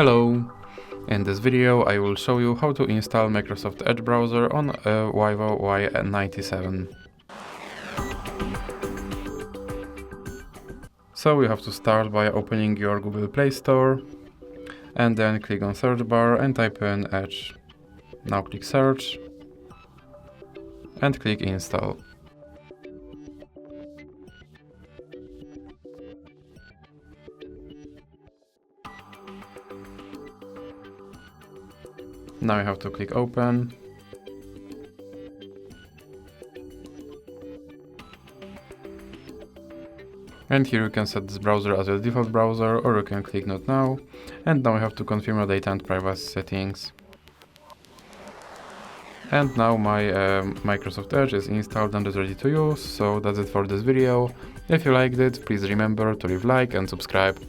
Hello! In this video I will show you how to install Microsoft Edge browser on a Vivo Y97. So you have to start by opening your Google Play Store and then click on search bar and type in Edge. Now click search and click install. Now you have to click open. And here you can set this browser as your default browser, or you can click not now. And now you have to confirm your data and privacy settings. And now my Microsoft Edge is installed and is ready to use, so that's it for this video. If you liked it, please remember to leave a like and subscribe.